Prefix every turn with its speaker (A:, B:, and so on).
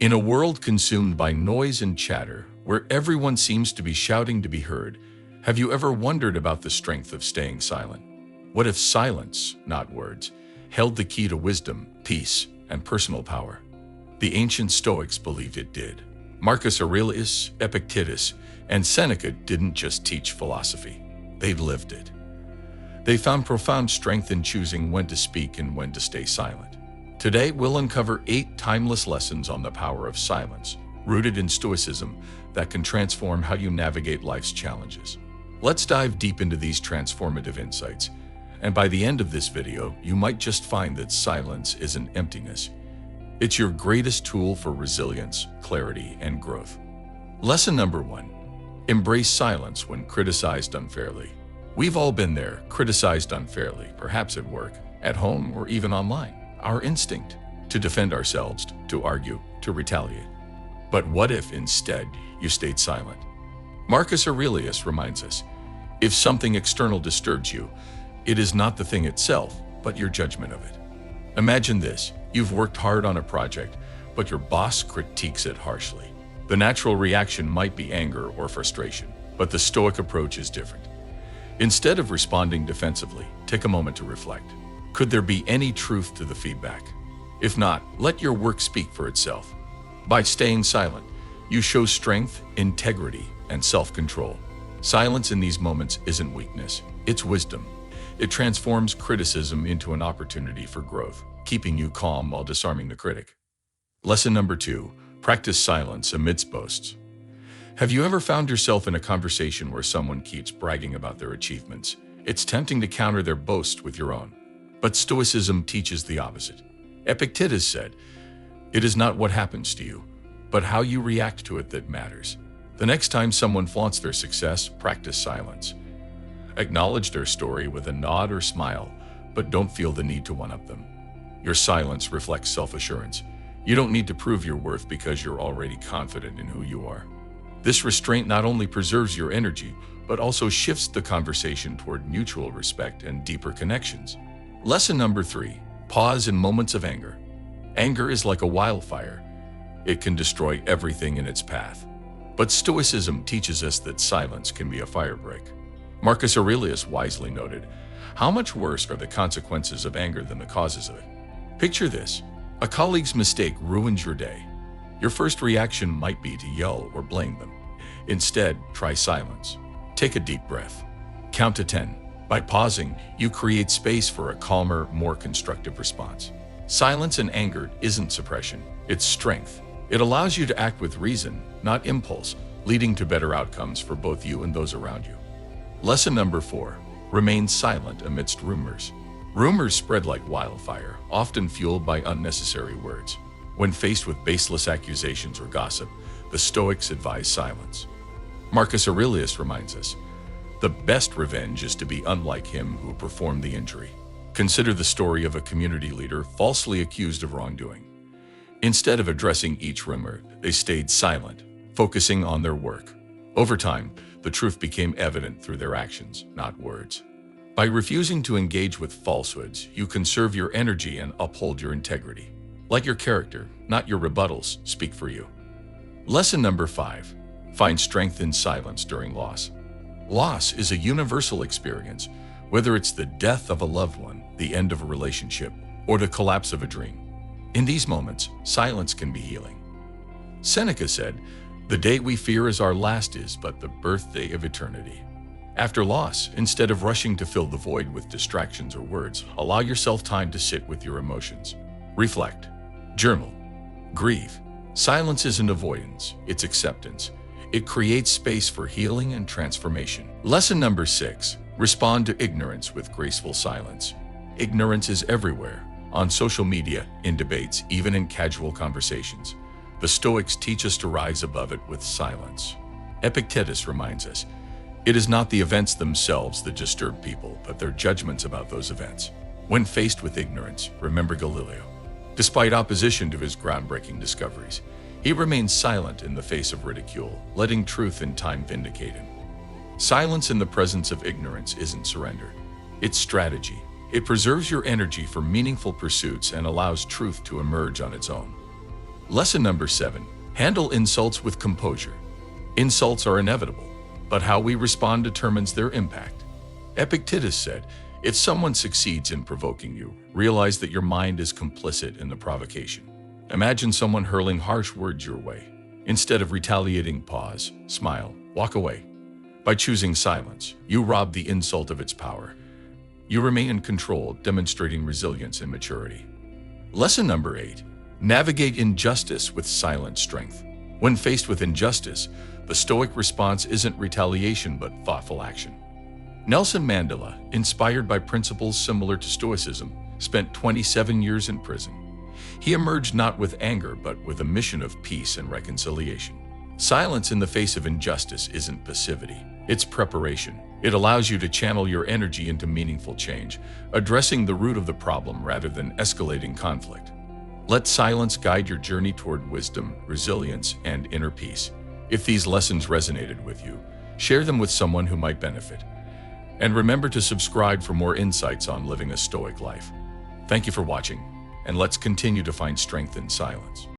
A: In a world consumed by noise and chatter, where everyone seems to be shouting to be heard, have you ever wondered about the strength of staying silent? What if silence, not words, held the key to wisdom, peace, and personal power? The ancient Stoics believed it did. Marcus Aurelius, Epictetus, and Seneca didn't just teach philosophy. They lived it. They found profound strength in choosing when to speak and when to stay silent. Today, we'll uncover 8 timeless lessons on the power of silence, rooted in Stoicism, that can transform how you navigate life's challenges. Let's dive deep into these transformative insights, and by the end of this video, you might just find that silence isn't emptiness. It's your greatest tool for resilience, clarity, and growth. Lesson number 1. Embrace silence when criticized unfairly. We've all been there, criticized unfairly, perhaps at work, at home, or even online. Our instinct to defend ourselves, to argue, to retaliate. But what if instead you stayed silent? Marcus Aurelius reminds us, if something external disturbs you, it is not the thing itself, but your judgment of it. Imagine this, you've worked hard on a project, but your boss critiques it harshly. The natural reaction might be anger or frustration, but the Stoic approach is different. Instead of responding defensively, take a moment to reflect. Could there be any truth to the feedback? If not, let your work speak for itself. By staying silent, you show strength, integrity, and self-control. Silence in these moments isn't weakness, it's wisdom. It transforms criticism into an opportunity for growth, keeping you calm while disarming the critic. Lesson number 2, practice silence amidst boasts. Have you ever found yourself in a conversation where someone keeps bragging about their achievements? It's tempting to counter their boast with your own. But Stoicism teaches the opposite. Epictetus said, "It is not what happens to you, but how you react to it that matters." The next time someone flaunts their success, practice silence. Acknowledge their story with a nod or smile, but don't feel the need to one-up them. Your silence reflects self-assurance. You don't need to prove your worth because you're already confident in who you are. This restraint not only preserves your energy, but also shifts the conversation toward mutual respect and deeper connections. Lesson number 3, pause in moments of anger. Anger is like a wildfire. It can destroy everything in its path. But Stoicism teaches us that silence can be a firebreak. Marcus Aurelius wisely noted, "How much worse are the consequences of anger than the causes of it?" Picture this. A colleague's mistake ruins your day. Your first reaction might be to yell or blame them. Instead, try silence. Take a deep breath. Count to 10. By pausing, you create space for a calmer, more constructive response. Silence in anger isn't suppression, it's strength. It allows you to act with reason, not impulse, leading to better outcomes for both you and those around you. Lesson number 4, remain silent amidst rumors. Rumors spread like wildfire, often fueled by unnecessary words. When faced with baseless accusations or gossip, the Stoics advise silence. Marcus Aurelius reminds us, "The best revenge is to be unlike him who performed the injury." Consider the story of a community leader falsely accused of wrongdoing. Instead of addressing each rumor, they stayed silent, focusing on their work. Over time, the truth became evident through their actions, not words. By refusing to engage with falsehoods, you conserve your energy and uphold your integrity. Let your character, not your rebuttals, speak for you. Lesson number 5, find strength in silence during loss. Loss is a universal experience, whether it's the death of a loved one, the end of a relationship, or the collapse of a dream. In these moments, silence can be healing. Seneca said, "The day we fear as our last is but the birthday of eternity." After loss, instead of rushing to fill the void with distractions or words, allow yourself time to sit with your emotions. Reflect. Journal. Grieve. Silence isn't avoidance, it's acceptance. It creates space for healing and transformation. Lesson number 6, respond to ignorance with graceful silence. Ignorance is everywhere, on social media, in debates, even in casual conversations. The Stoics teach us to rise above it with silence. Epictetus reminds us, "It is not the events themselves that disturb people, but their judgments about those events." When faced with ignorance, remember Galileo. Despite opposition to his groundbreaking discoveries, he remained silent in the face of ridicule, letting truth and time vindicate him. Silence in the presence of ignorance isn't surrender. It's strategy. It preserves your energy for meaningful pursuits and allows truth to emerge on its own. Lesson number 7. Handle insults with composure. Insults are inevitable, but how we respond determines their impact. Epictetus said, if someone succeeds in provoking you, realize that your mind is complicit in the provocation. Imagine someone hurling harsh words your way. Instead of retaliating, pause, smile, walk away. By choosing silence, you rob the insult of its power. You remain in control, demonstrating resilience and maturity. Lesson number 8. Navigate injustice with silent strength. When faced with injustice, the Stoic response isn't retaliation but thoughtful action. Nelson Mandela, inspired by principles similar to Stoicism, spent 27 years in prison. He emerged not with anger but with a mission of peace and reconciliation. Silence in the face of injustice isn't passivity, it's preparation. It allows you to channel your energy into meaningful change, addressing the root of the problem rather than escalating conflict. Let silence guide your journey toward wisdom, resilience, and inner peace. If these lessons resonated with you, share them with someone who might benefit. And remember to subscribe for more insights on living a Stoic life. Thank you for watching, and let's continue to find strength in silence.